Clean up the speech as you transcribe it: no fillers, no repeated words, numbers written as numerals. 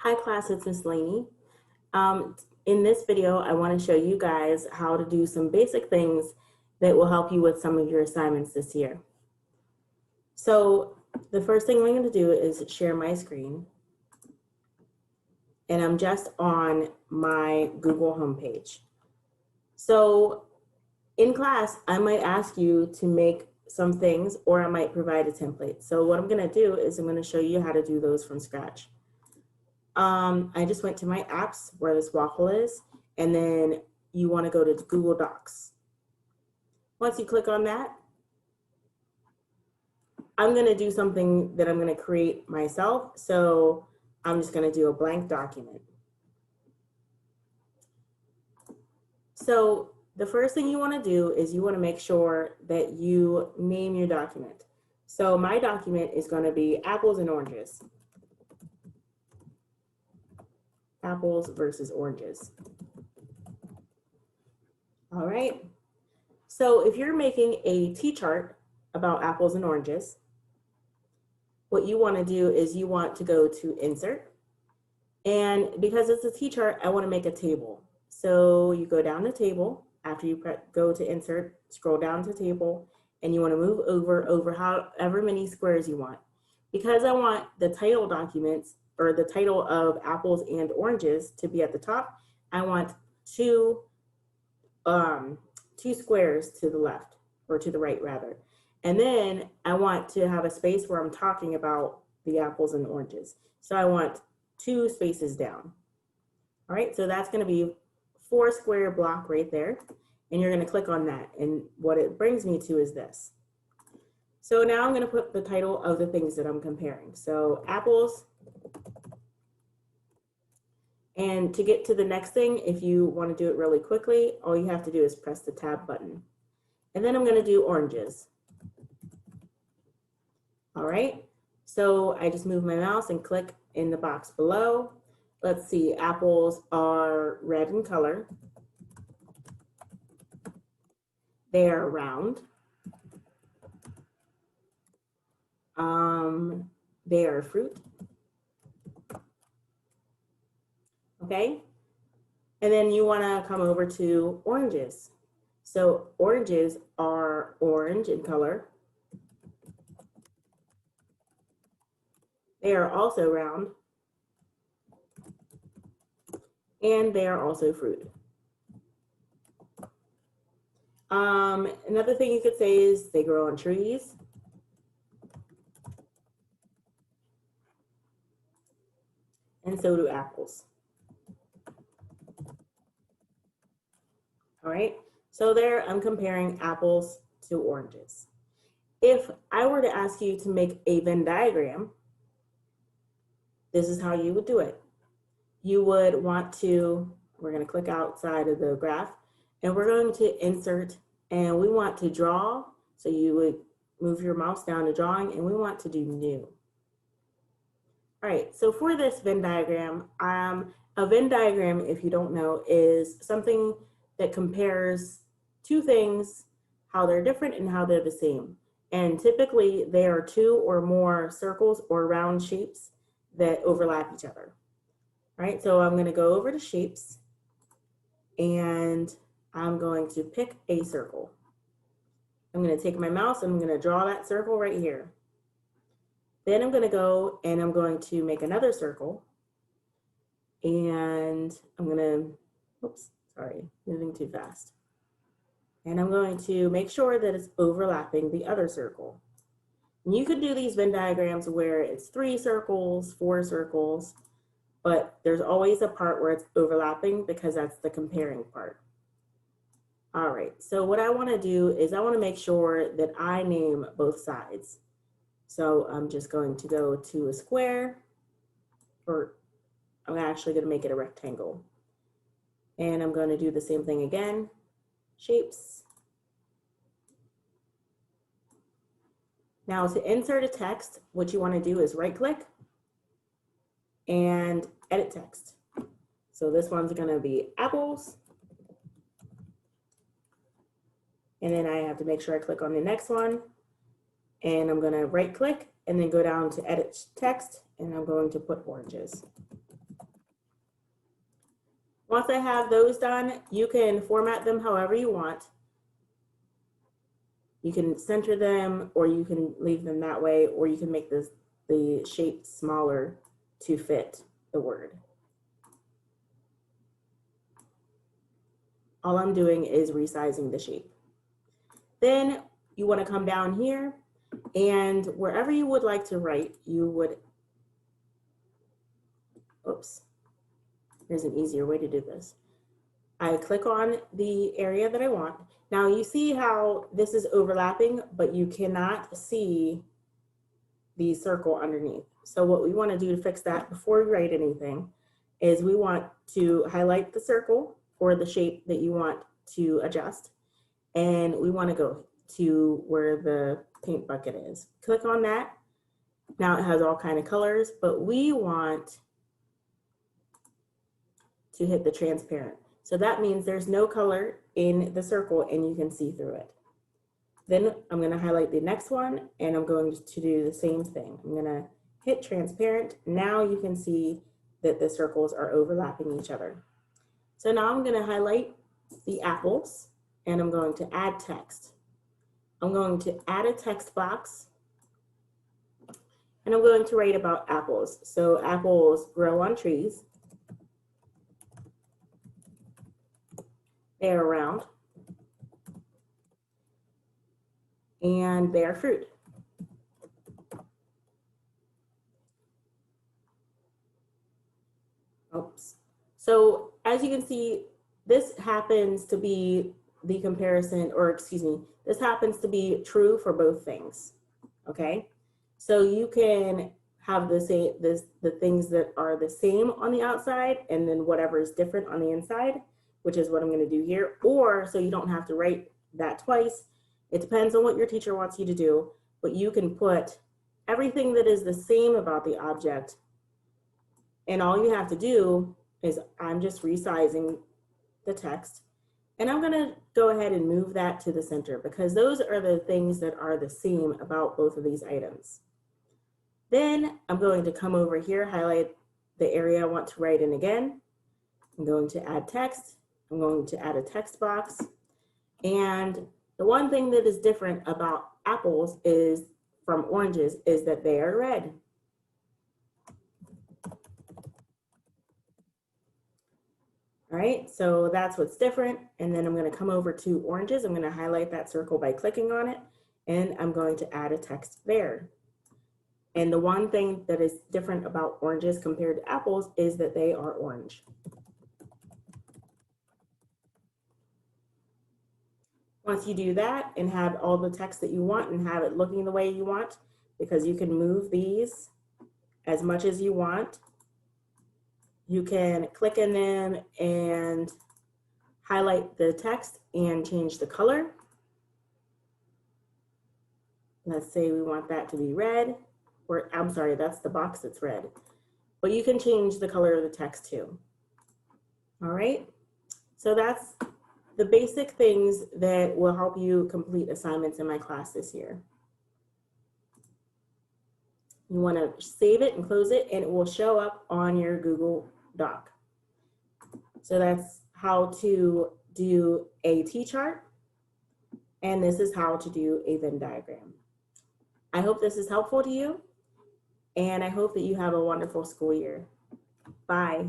Hi class, it's Miss Laney. In this video, I want to show you guys how to do some basic things that will help you with some of your assignments this year. So the first thing I'm going to do is share my screen. And I'm just on my Google homepage. So in class, I might ask you to make some things, or I might provide a template. So what I'm going to do is I'm going to show you how to do those from scratch. I just went to my apps where this waffle is, and then you want to go to Google Docs. Once you click on that, I'm going to do something that I'm going to create myself. So I'm just going to do a blank document. So the first thing you want to do is you want to make sure that you name your document. So my document is going to be apples and oranges. Apples versus oranges. All right. So if you're making a T-chart about apples and oranges, what you want to do is you want to go to Insert. And because it's a T-chart, I want to make a table. So you go down to Table. After you go to Insert, scroll down to Table, and you want to move over however many squares you want. Because I want the title documents, or the title of apples and oranges to be at the top, I want two squares to the left, or to the right rather. And then I want to have a space where I'm talking about the apples and oranges. So I want 2 spaces down. All right, so that's going to be 4 square block right there. And you're going to click on that. And what it brings me to is this. So now I'm going to put the title of the things that I'm comparing. So apples. And to get to the next thing, if you want to do it really quickly, all you have to do is press the tab button. And then I'm going to do oranges. All right, so I just move my mouse and click in the box below. Let's see, apples are red in color. They are round. They are fruit. Okay, and then you want to come over to oranges. So oranges are orange in color. They are also round. And they are also fruit. Another thing you could say is they grow on trees. And so do apples. All right, so there I'm comparing apples to oranges. If I were to ask you to make a Venn diagram, this is how you would do it. You would want to, we're going to click outside of the graph, and we're going to insert, and we want to draw. So you would move your mouse down to drawing, and we want to do new. All right, so for this Venn diagram, a Venn diagram, if you don't know, is something that compares 2 things, how they're different and how they're the same. And typically they are 2 or more circles or round shapes that overlap each other. All right, so I'm going to go over to shapes, and I'm going to pick a circle. I'm going to take my mouse and I'm going to draw that circle right here. Then I'm going to go and I'm going to make another circle, and I'm going to, oops, sorry, moving too fast. And I'm going to make sure that it's overlapping the other circle. And you could do these Venn diagrams where it's 3 circles, 4 circles, but there's always a part where it's overlapping because that's the comparing part. All right, so what I want to do is I want to make sure that I name both sides. So I'm just going to go to a square, or I'm actually going to make it a rectangle. And I'm going to do the same thing again, shapes. Now to insert a text, what you want to do is right click and edit text. So this one's going to be apples. And then I have to make sure I click on the next one. And I'm going to right click and then go down to edit text, and I'm going to put oranges. Once I have those done, you can format them however you want. You can center them, or you can leave them that way, or you can make the shape smaller to fit the word. All I'm doing is resizing the shape. Then you want to come down here, and wherever you would like to write, you would, oops, there's an easier way to do this. I click on the area that I want. Now you see how this is overlapping, but you cannot see the circle underneath. So what we want to do to fix that before we write anything is we want to highlight the circle or the shape that you want to adjust. And we want to go to where the paint bucket is. Click on that. Now it has all kinds of colors, but we want to hit the transparent. So that means there's no color in the circle and you can see through it. Then I'm going to highlight the next one and I'm going to do the same thing. I'm going to hit transparent. Now you can see that the circles are overlapping each other. So now I'm going to highlight the apples and I'm going to add text. I'm going to add a text box and I'm going to write about apples. So apples grow on trees. They're round and bear fruit. Oops. So as you can see, this happens to be the comparison, or excuse me, this happens to be true for both things, okay? So you can have the things that are the same on the outside and then whatever is different on the inside, which is what I'm gonna do here, or so you don't have to write that twice. It depends on what your teacher wants you to do, but you can put everything that is the same about the object, and all you have to do is I'm just resizing the text, and I'm gonna go ahead and move that to the center because those are the things that are the same about both of these items. Then I'm going to come over here, highlight the area I want to write in again. I'm going to add text. I'm going to add a text box. And the one thing that is different about apples is from oranges is that they are red. All right, so that's what's different. And then I'm going to come over to oranges. I'm going to highlight that circle by clicking on it, and I'm going to add a text there. And the one thing that is different about oranges compared to apples is that they are orange. Once you do that and have all the text that you want and have it looking the way you want, because you can move these as much as you want, you can click in them and highlight the text and change the color. Let's say we want that to be red, or I'm sorry, that's the box that's red. But you can change the color of the text too. All right, so that's the basic things that will help you complete assignments in my class this year. You want to save it and close it, and it will show up on your Google Doc. So that's how to do a T-chart, and this is how to do a Venn diagram. I hope this is helpful to you, and I hope that you have a wonderful school year. Bye.